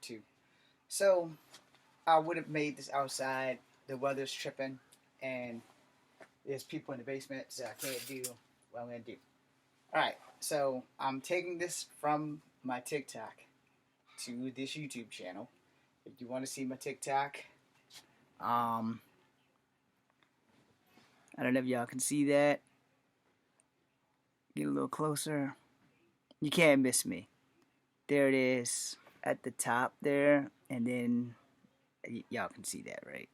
too. So I would have made this outside. The weather's tripping, and there's people in the basement, so I can't do what I'm gonna do. All right, so I'm taking this from my TikTok to this YouTube channel. If you want to see my TikTok, I don't know if y'all can see that. Get a little closer. You can't miss me. There it is at the top there, and then y'all can see that, right?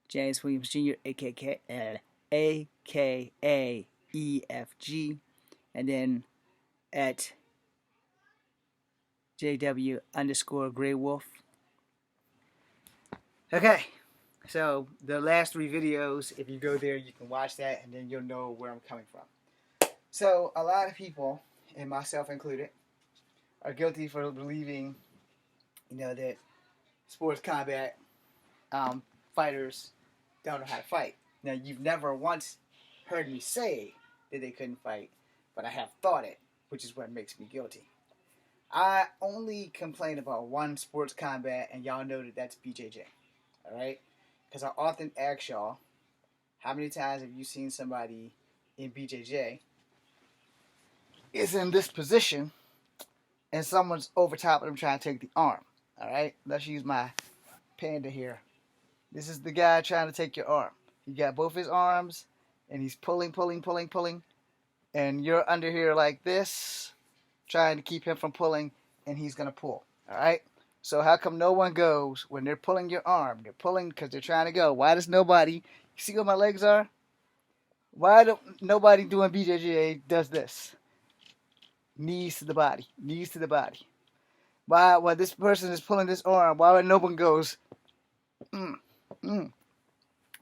James Williams Jr., aka EFG, and then at JW underscore Grey Wolf. Okay, so the last 3 videos, if you go there, you can watch that, and then you'll know where I'm coming from. So a lot of people, and myself included, are guilty for believing, that sports combat fighters don't know how to fight. Now, you've never once heard me say that they couldn't fight, but I have thought it, which is what makes me guilty. I only complain about one sports combat, and y'all know that that's BJJ. Alright? Because I often ask y'all, how many times have you seen somebody in BJJ is in this position and someone's over top of them trying to take the arm? Alright? Let's use my panda here. This is the guy trying to take your arm. He got both his arms, and he's pulling, and you're under here like this, trying to keep him from pulling, and he's going to pull. Alright? So how come no one goes when they're pulling your arm? They're pulling because they're trying to go. Why does nobody, you see what my legs are? Why don't nobody doing BJJ does this? Knees to the body. Knees to the body. Why, when this person is pulling this arm, why no one goes,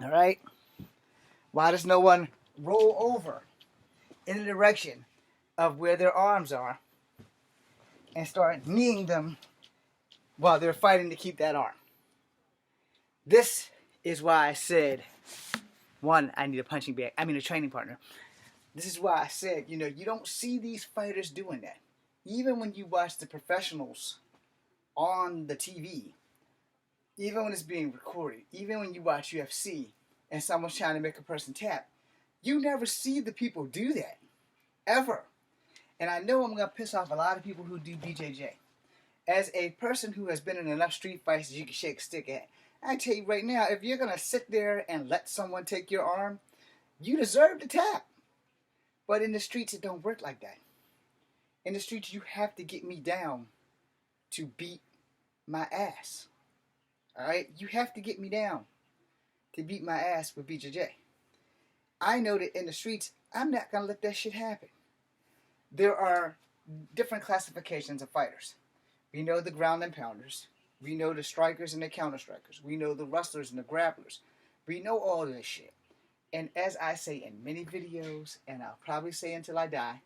Alright? Why does no one roll over in the direction of where their arms are and start kneeing them while they're fighting to keep that arm? This is why I said, one, I need a training partner. This is why I said, you don't see these fighters doing that. Even when you watch the professionals on the TV, even when it's being recorded, even when you watch UFC and someone's trying to make a person tap, you never see the people do that. Ever. And I know I'm going to piss off a lot of people who do BJJ. As a person who has been in enough street fights that you can shake a stick at, I tell you right now, if you're going to sit there and let someone take your arm, you deserve to tap. But in the streets, it don't work like that. In the streets, you have to get me down to beat my ass. Alright? You have to get me down to beat my ass with BJJ. I know that in the streets, I'm not going to let that shit happen. There are different classifications of fighters. We know the ground and pounders. We know the strikers and the counter strikers. We know the wrestlers and the grapplers. We know all of this shit. And as I say in many videos, and I'll probably say until I die,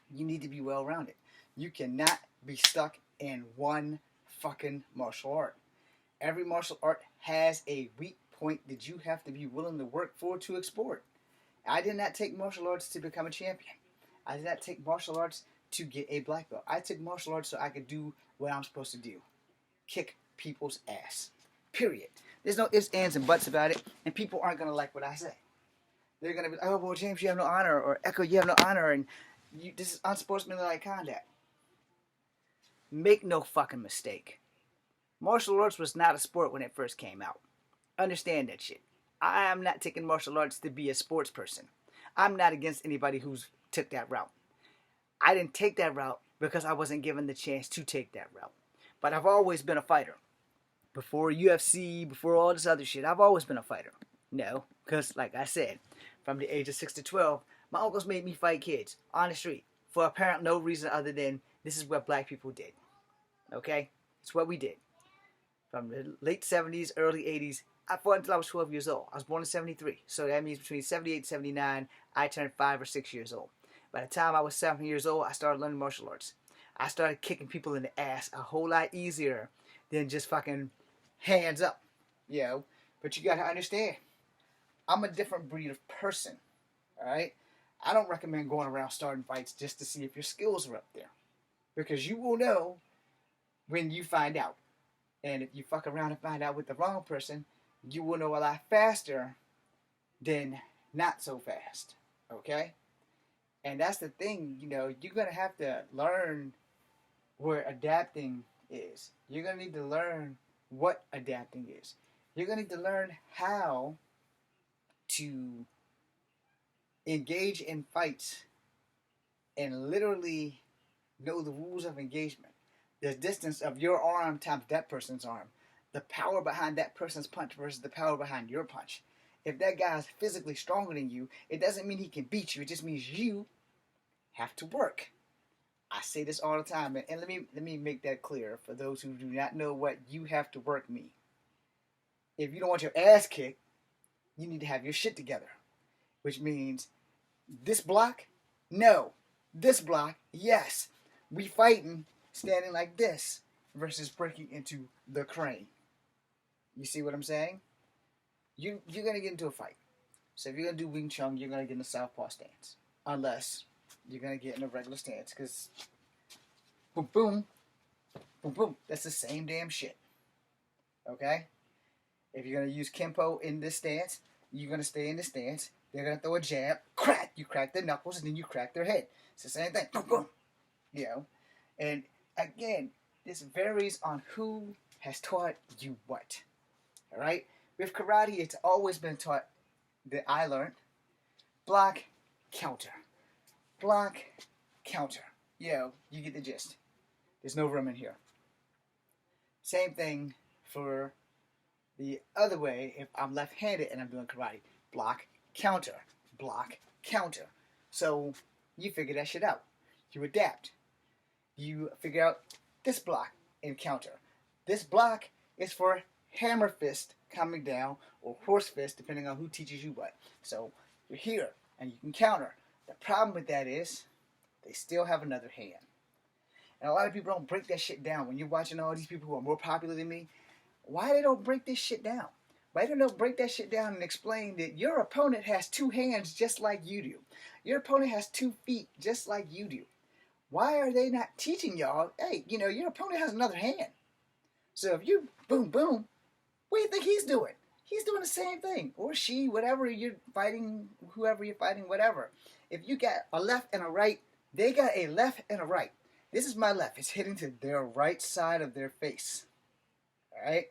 you need to be well-rounded. You cannot be stuck in one fucking martial art. Every martial art has a weak point that you have to be willing to work for to export. I did not take martial arts to become a champion. I did not take martial arts to get a black belt. I took martial arts so I could do what I'm supposed to do. Kick people's ass. Period. There's no ifs, ands, and buts about it, and people aren't going to like what I say. They're going to be like, oh, well, James, you have no honor, or Echo, you have no honor, and this is unsportsmanlike conduct. Make no fucking mistake. Martial arts was not a sport when it first came out. Understand that shit. I am not taking martial arts to be a sports person. I'm not against anybody who's took that route. I didn't take that route because I wasn't given the chance to take that route. But I've always been a fighter. Before UFC, before all this other shit, I've always been a fighter. No, because like I said, from the age of 6 to 12, my uncles made me fight kids on the street for apparent no reason other than this is what black people did. Okay? It's what we did. From the late 70s, early 80s, I fought until I was 12 years old. I was born in 73. So that means between 78 and 79, I turned 5 or 6 years old. By the time I was 7 years old, I started learning martial arts. I started kicking people in the ass a whole lot easier than just fucking hands up. But you gotta understand, I'm a different breed of person. Alright? I don't recommend going around starting fights just to see if your skills are up there. Because you will know when you find out. And if you fuck around and find out with the wrong person, you will know a lot faster than not so fast. Okay? And that's the thing, you're going to have to learn where adapting is. You're going to need to learn what adapting is. You're going to need to learn how to engage in fights and literally know the rules of engagement. The distance of your arm times that person's arm. The power behind that person's punch versus the power behind your punch. If that guy is physically stronger than you, it doesn't mean he can beat you. It just means you have to work. I say this all the time, and let me make that clear for those who do not know what you have to work mean. If you don't want your ass kicked, you need to have your shit together. Which means this block, no. This block, yes. We fighting standing like this versus breaking into the crane. You see what I'm saying? You're going to get into a fight. So if you're going to do Wing Chun, you're going to get in a southpaw stance. Unless you're going to get in a regular stance. Because boom, boom, boom, boom. That's the same damn shit. Okay? If you're going to use Kempo in this stance, you're going to stay in this stance. They're going to throw a jab. Crack! You crack their knuckles and then you crack their head. It's the same thing. Boom, boom. And again, this varies on who has taught you what. Alright? With karate, it's always been taught that I learned block, counter. Block, counter. You get the gist. There's no room in here. Same thing for the other way if I'm left-handed and I'm doing karate. Block, counter. Block, counter. So you figure that shit out. You adapt. You figure out this block and counter. This block is for hammer fist coming down or horse fist depending on who teaches you what. So you're here and you can counter. The problem with that is they still have another hand. And a lot of people don't break that shit down. When you're watching all these people who are more popular than me, why they don't break this shit down? Why they don't break that shit down and explain that your opponent has two hands just like you do. Your opponent has 2 feet just like you do. Why are they not teaching y'all, hey, your opponent has another hand. So if you boom, boom, what do you think he's doing? He's doing the same thing. Or she, whatever you're fighting, whoever you're fighting, whatever. If you got a left and a right, they got a left and a right. This is my left. It's hitting to their right side of their face. Alright?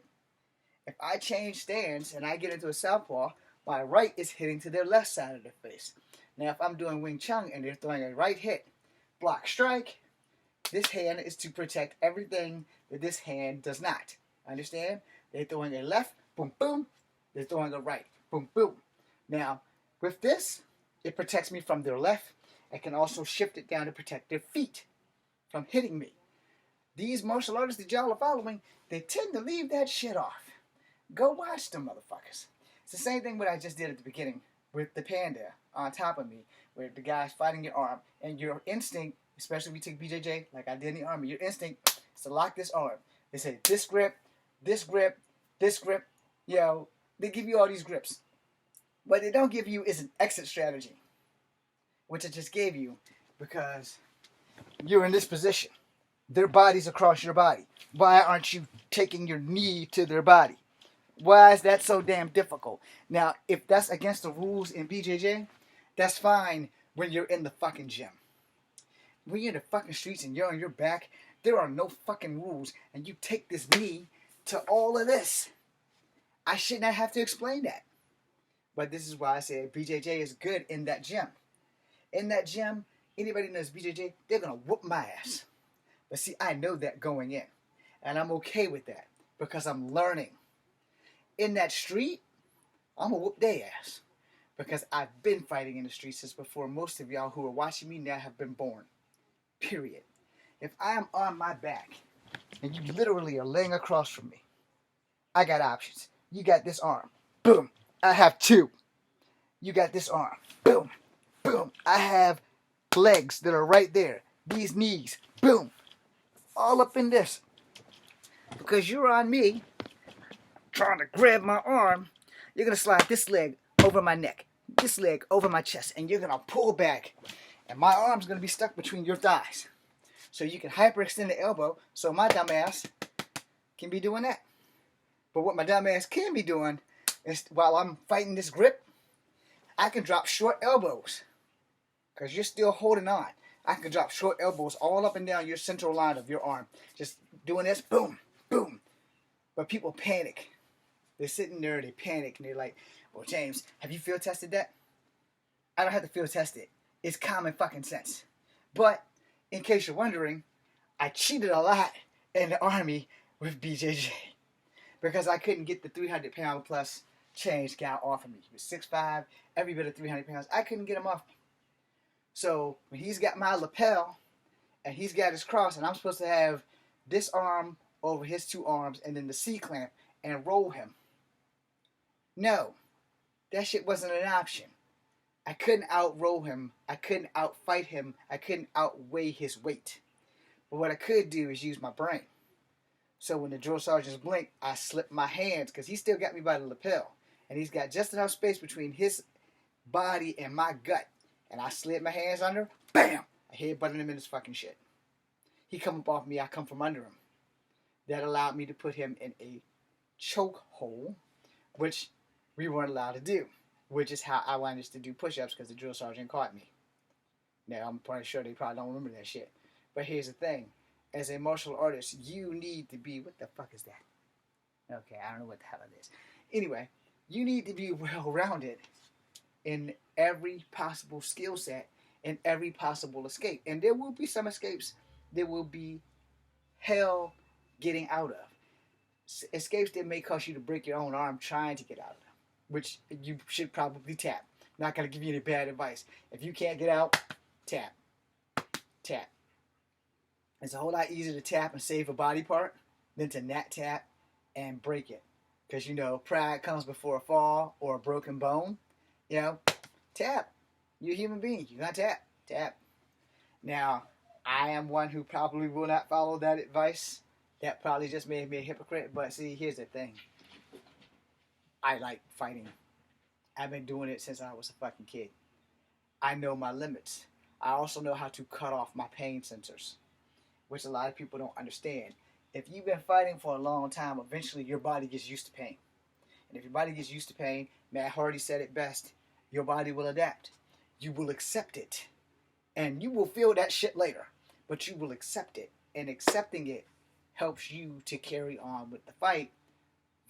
If I change stance and I get into a southpaw, my right is hitting to their left side of their face. Now if I'm doing Wing Chun and they're throwing a right hit, block strike, this hand is to protect everything that this hand does not. Understand? They're throwing a left, boom, boom. They're throwing a right, boom, boom. Now, with this, it protects me from their left. I can also shift it down to protect their feet from hitting me. These martial artists that y'all are following, they tend to leave that shit off. Go watch them motherfuckers. It's the same thing what I just did at the beginning with the panda on top of me, where the guy's fighting your arm, and your instinct, especially if you take BJJ, like I did in the army, your instinct is to lock this arm. They say this grip, this grip, this grip. They give you all these grips. What they don't give you is an exit strategy, which I just gave you because you're in this position. Their body's across your body. Why aren't you taking your knee to their body? Why is that so damn difficult? Now, if that's against the rules in BJJ, that's fine when you're in the fucking gym. When you're in the fucking streets and you're on your back, there are no fucking rules, and you take this knee to all of this. I should not have to explain that. But this is why I say BJJ is good in that gym. In that gym, anybody who knows BJJ, they're going to whoop my ass. But see, I know that going in. And I'm okay with that because I'm learning. In that street, I'm going to whoop their ass. Because I've been fighting in the streets since before most of y'all who are watching me now have been born. Period. If I am on my back and you literally are laying across from me, I got options. You got this arm. Boom. I have 2. You got this arm. Boom. Boom. I have legs that are right there. These knees. Boom. All up in this. Because you're on me, trying to grab my arm, you're going to slide this leg over my neck, this leg over my chest, and you're going to pull back. And my arm's going to be stuck between your thighs. so you can hyperextend the elbow, so my dumb ass can be doing that. But what my dumb ass can be doing is, while I'm fighting this grip, I can drop short elbows, because you're still holding on. I can drop short elbows all up and down your central line of your arm. Just doing this, boom, boom. But people panic. They're sitting there, they panic, and they're like, well, James, have you field tested that? I don't have to field test it. It's common fucking sense. But, in case you're wondering, I cheated a lot in the Army with BJJ. Because I couldn't get the 300 pound plus change guy off of me. He was 6'5", every bit of 300 pounds. I couldn't get him off me. So, when he's got my lapel, and he's got his cross, and I'm supposed to have this arm over his two arms, and then the C-clamp, and roll him. No. That shit wasn't an option. I couldn't out-roll him. I couldn't out-fight him. I couldn't outweigh his weight. But what I could do is use my brain. So when the drill sergeants blink, I slip my hands, because he still got me by the lapel. And he's got just enough space between his body and my gut. And I slid my hands under, bam! I headbutted him in his fucking shit. He come up off me, I come from under him. That allowed me to put him in a choke hole, which we weren't allowed to do. Which is how I managed to do push-ups, because the drill sergeant caught me. Now, I'm pretty sure they probably don't remember that shit. But here's the thing. As a martial artist, you need to be... What the fuck is that? Okay, I don't know what the hell it is. Anyway, you need to be well-rounded in every possible skill set, in every possible escape. And there will be some escapes that will be hell getting out of. Escapes that may cause you to break your own arm trying to get out of them, which you should probably tap. I'm not going to give you any bad advice. If you can't get out, tap. Tap. It's a whole lot easier to tap and save a body part than to not tap and break it. Because, you know, pride comes before a fall or a broken bone. You know, tap. You're a human being. You got to tap. Tap. Now, I am one who probably will not follow that advice. That probably just made me a hypocrite. But see, here's the thing. I like fighting. I've been doing it since I was a fucking kid. I know my limits. I also know how to cut off my pain sensors, which a lot of people don't understand. If you've been fighting for a long time, eventually your body gets used to pain. And if your body gets used to pain, Matt Hardy said it best, your body will adapt. You will accept it. And you will feel that shit later. But you will accept it. And accepting it helps you to carry on with the fight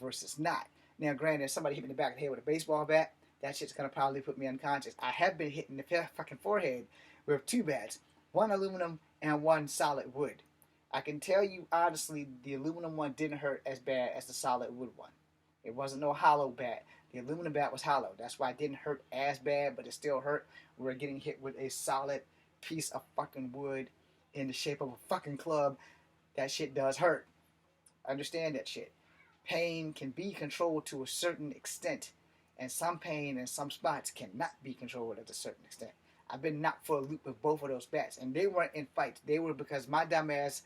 versus not. Now, granted, if somebody hit me in the back of the head with a baseball bat, that shit's going to probably put me unconscious. I have been hit in the fucking forehead with two bats. One aluminum and one solid wood. I can tell you honestly, the aluminum one didn't hurt as bad as the solid wood one. It wasn't no hollow bat. The aluminum bat was hollow. That's why it didn't hurt as bad, but it still hurt. We're getting hit with a solid piece of fucking wood in the shape of a fucking club. That shit does hurt. Understand that shit. Pain can be controlled to a certain extent, and some pain in some spots cannot be controlled at a certain extent. I've been knocked for a loop with both of those bats, and they weren't in fights. They were because my dumb ass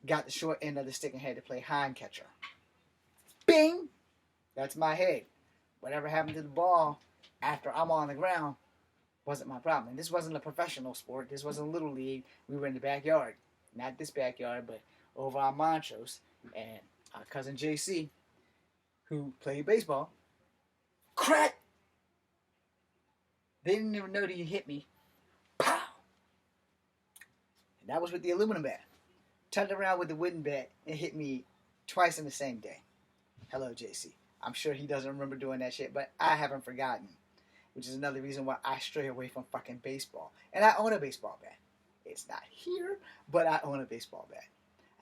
got the short end of the stick and had to play hind catcher. Bing! That's my head. Whatever happened to the ball after I'm on the ground wasn't my problem. And this wasn't a professional sport. This wasn't a little league. We were in the backyard. Not this backyard, but over on Montrose. And our cousin JC, who played baseball, crack! They didn't even know that he hit me. Pow! And that was with the aluminum bat. Turned around with the wooden bat and hit me twice in the same day. Hello, JC. I'm sure he doesn't remember doing that shit, but I haven't forgotten. Which is another reason why I stray away from fucking baseball. And I own a baseball bat. It's not here, but I own a baseball bat.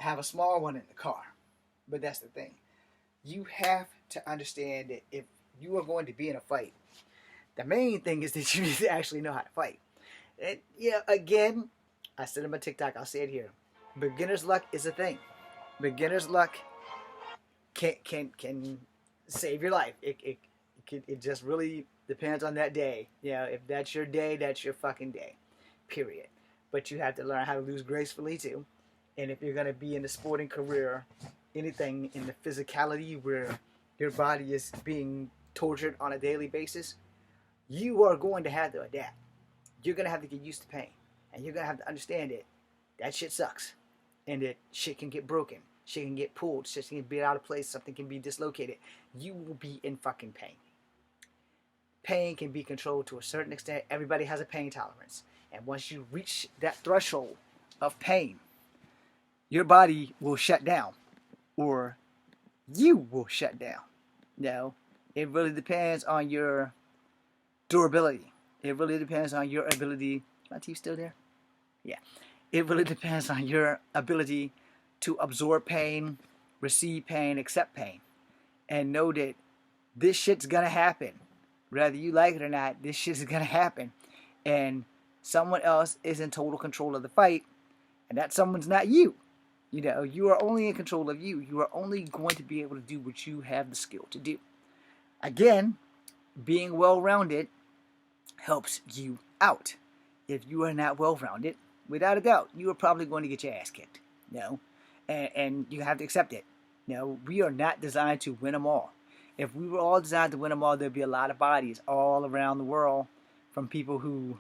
I have a small one in the car. But that's the thing. You have to understand that if you are going to be in a fight, the main thing is that you need to actually know how to fight. And yeah, again, I said in my TikTok, I'll say it here. Beginner's luck is a thing. Beginner's luck can save your life. It just really depends on that day. You know, if that's your day, that's your fucking day. Period. But you have to learn how to lose gracefully too. And if you're going to be in the sporting career, anything in the physicality where your body is being tortured on a daily basis, you are going to have to adapt. You're going to have to get used to pain. And you're going to have to understand it. That shit sucks. and that shit can get broken, shit can get pulled, shit can be out of place, something can be dislocated, you will be in fucking pain. Pain can be controlled to a certain extent. Everybody has a pain tolerance. And once you reach that threshold of pain, your body will shut down, or you will shut down. No, it really depends on your durability. It really depends on your ability. Is my teeth still there? Yeah. It really depends on your ability to absorb pain, receive pain, accept pain, and know that this shit's gonna happen. Whether you like it or not, this shit's gonna happen. And someone else is in total control of the fight, and that someone's not you. You know, you are only in control of you. You are only going to be able to do what you have the skill to do. Again, being well-rounded helps you out. If you are not well-rounded, without a doubt, you are probably going to get your ass kicked. You know? And you have to accept it. You know, we are not designed to win them all. If we were all designed to win them all, there'd be a lot of bodies all around the world from people who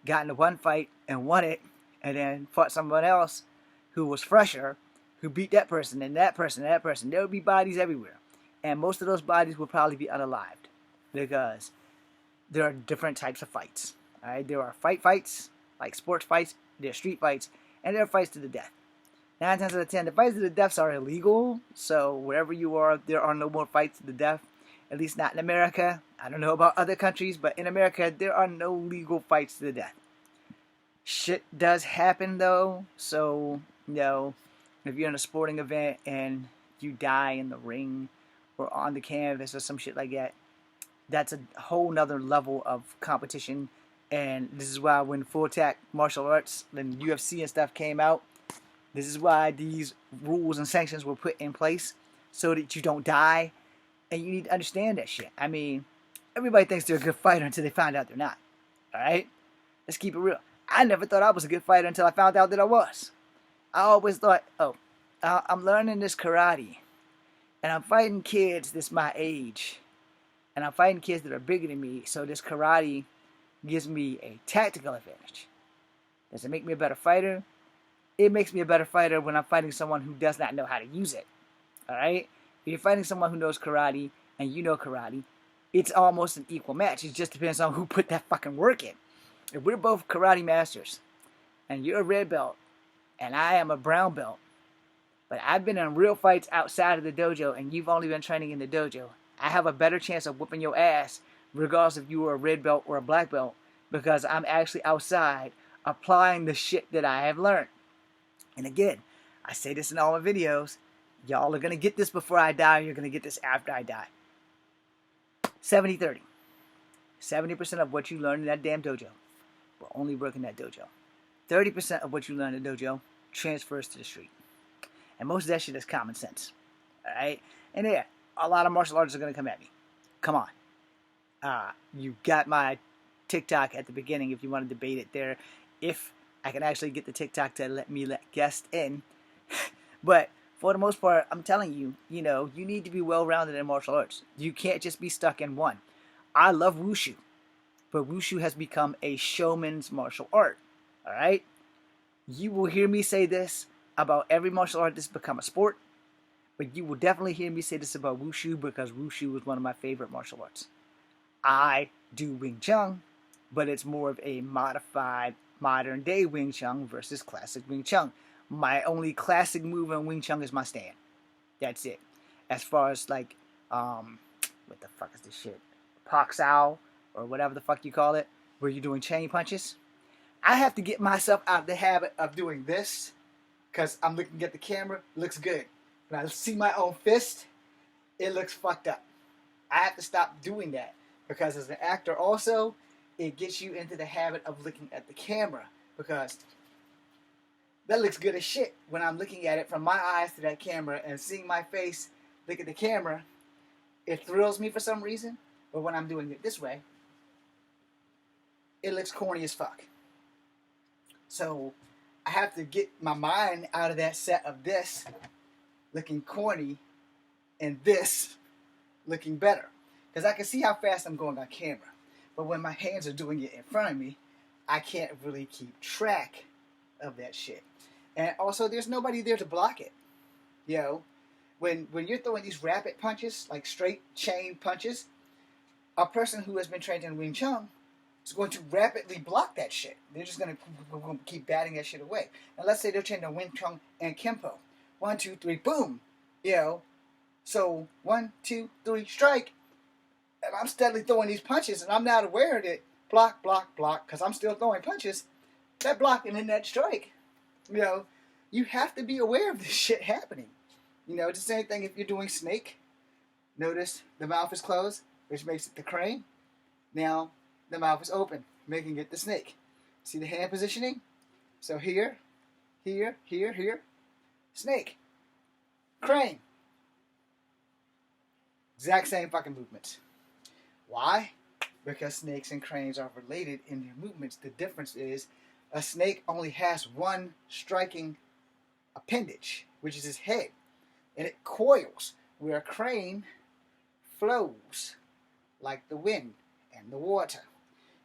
got into one fight and won it, and then fought someone else who was fresher, who beat that person and that person and that person. There would be bodies everywhere. And most of those bodies would probably be unalived, because there are different types of fights. All right? There are fights, like sports fights, there are street fights, and there are fights to the death. 9 times out of 10, the fights to the deaths are illegal, so wherever you are, there are no more fights to the death. At least not in America. I don't know about other countries, but in America, there are no legal fights to the death. Shit does happen, though, so, you know, if you're in a sporting event and you die in the ring or on the canvas or some shit like that, that's a whole nother level of competition. And this is why when full attack martial arts and UFC and stuff came out, this is why these rules and sanctions were put in place, so that you don't die. And you need to understand that shit. I mean, everybody thinks they're a good fighter until they find out they're not. Alright? Let's keep it real. I never thought I was a good fighter until I found out that I was. I always thought, I'm learning this karate, and I'm fighting kids that's my age, and I'm fighting kids that are bigger than me, so this karate gives me a tactical advantage. Does it make me a better fighter? It makes me a better fighter when I'm fighting someone who does not know how to use it. Alright? If you're fighting someone who knows karate, and you know karate, it's almost an equal match. It just depends on who put that fucking work in. If we're both karate masters, and you're a red belt, and I am a brown belt, but I've been in real fights outside of the dojo, and you've only been training in the dojo, I have a better chance of whooping your ass, regardless if you were a red belt or a black belt, because I'm actually outside applying the shit that I have learned. And again, I say this in all my videos, y'all are going to get this before I die, or you're going to get this after I die. 70-30. 70% of what you learn in that damn dojo will only work in that dojo. 30% of what you learn in the dojo transfers to the street. And most of that shit is common sense. Alright? And yeah, a lot of martial artists are going to come at me. Come on. You got my TikTok at the beginning if you want to debate it there. If I can actually get the TikTok to let me let guests in. But for the most part, I'm telling you, you know, you need to be well-rounded in martial arts. You can't just be stuck in one. I love Wushu, but Wushu has become a showman's martial art. Alright? You will hear me say this about every martial art that's become a sport, but you will definitely hear me say this about Wushu, because Wushu is one of my favorite martial arts. I do Wing Chun, but it's more of a modified modern day Wing Chun versus classic Wing Chun. My only classic move in Wing Chun is my stand. That's it. As far as like, what the fuck is this shit? Pak Sao, or whatever the fuck you call it, where you're doing chain punches. I have to get myself out of the habit of doing this, because I'm looking at the camera, it looks good. When I see my own fist, it looks fucked up. I have to stop doing that, because as an actor also, it gets you into the habit of looking at the camera, because that looks good as shit when I'm looking at it from my eyes to that camera and seeing my face look at the camera. It thrills me for some reason, but when I'm doing it this way, it looks corny as fuck. So I have to get my mind out of that set of this looking corny and this looking better, because I can see how fast I'm going on camera. But when my hands are doing it in front of me, I can't really keep track of that shit. And also, there's nobody there to block it. You know, when you're throwing these rapid punches, like straight chain punches, a person who has been trained in Wing Chun is going to rapidly block that shit. They're just going to keep batting that shit away. And let's say they're trained in Wing Chun and Kempo. 1, 2, 3, boom. You know, so 1, 2, 3, strike. And I'm steadily throwing these punches, and I'm not aware of it. Block, block, block, because I'm still throwing punches. That block and then that strike. You know, you have to be aware of this shit happening. You know, it's the same thing if you're doing snake. Notice the mouth is closed, which makes it the crane. Now the mouth is open, making it the snake. See the hand positioning? So here, here, here, here. Snake. Crane. Exact same fucking movements. Why? Because snakes and cranes are related in their movements. The difference is a snake only has one striking appendage, which is his head. And it coils, where a crane flows like the wind and the water.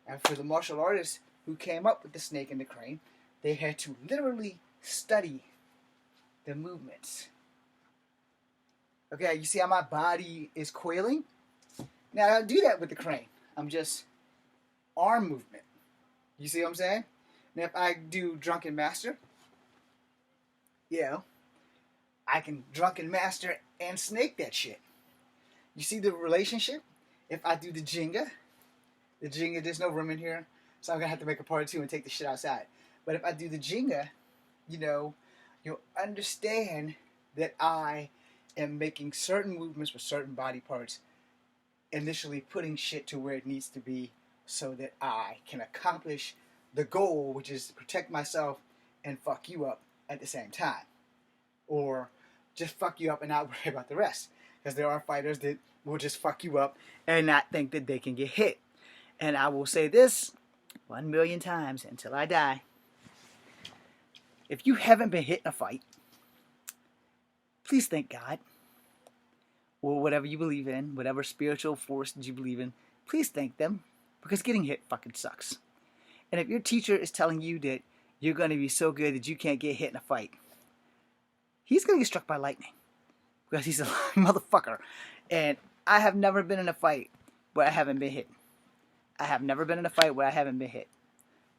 And for the martial artists who came up with the snake and the crane, they had to literally study the movements. Okay, you see how my body is coiling? Now, I don't do that with the crane. I'm just arm movement. You see what I'm saying? Now, if I do Drunken Master, I can Drunken Master and snake that shit. You see the relationship? If I do the Jenga, there's no room in here, so I'm going to have to make a part 2 and take the shit outside. But if I do the Jenga, you'll understand that I am making certain movements with certain body parts, initially putting shit to where it needs to be so that I can accomplish the goal, which is to protect myself and fuck you up at the same time. Or just fuck you up and not worry about the rest. Because there are fighters that will just fuck you up and not think that they can get hit. And I will say this 1,000,000 times until I die. If you haven't been hit in a fight, please thank God. Or whatever you believe in, whatever spiritual force that you believe in, please thank them. Because getting hit fucking sucks. And if your teacher is telling you that you're going to be so good that you can't get hit in a fight, he's going to get struck by lightning. Because he's a motherfucker. And I have never been in a fight where I haven't been hit. I have never been in a fight where I haven't been hit.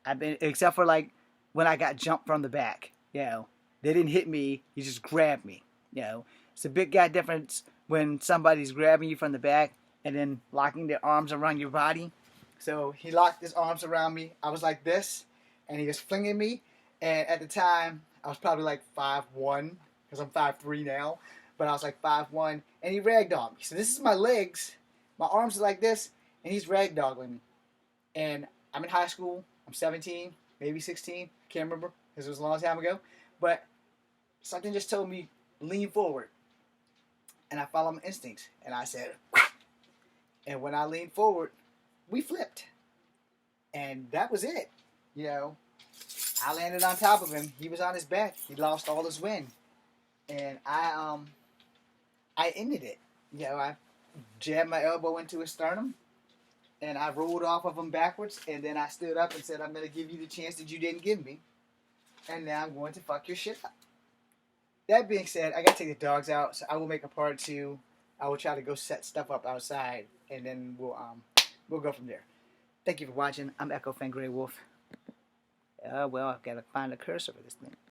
I've been, except for like when I got jumped from the back. They didn't hit me, he just grabbed me. It's a big guy difference when somebody's grabbing you from the back and then locking their arms around your body. So he locked his arms around me. I was like this, and he was flinging me. And at the time, I was probably like 5'1", because I'm 5'3" now. But I was like 5'1", and he ragdolled me. So this is my legs. My arms are like this, and he's ragdolling me. And I'm in high school. I'm 17, maybe 16. Can't remember, because it was a long time ago. But something just told me, lean forward. And I followed my instincts. And I said, and when I leaned forward, we flipped. And that was it. I landed on top of him. He was on his back. He lost all his wind. And I ended it. I jabbed my elbow into his sternum. And I rolled off of him backwards. And then I stood up and said, I'm going to give you the chance that you didn't give me. And now I'm going to fuck your shit up. That being said, I got to take the dogs out. So I will make a part 2. I will try to go set stuff up outside. And then we'll go from there. Thank you for watching. I'm Echo Fan Grey Wolf. Well, I've got to find a cursor for this thing.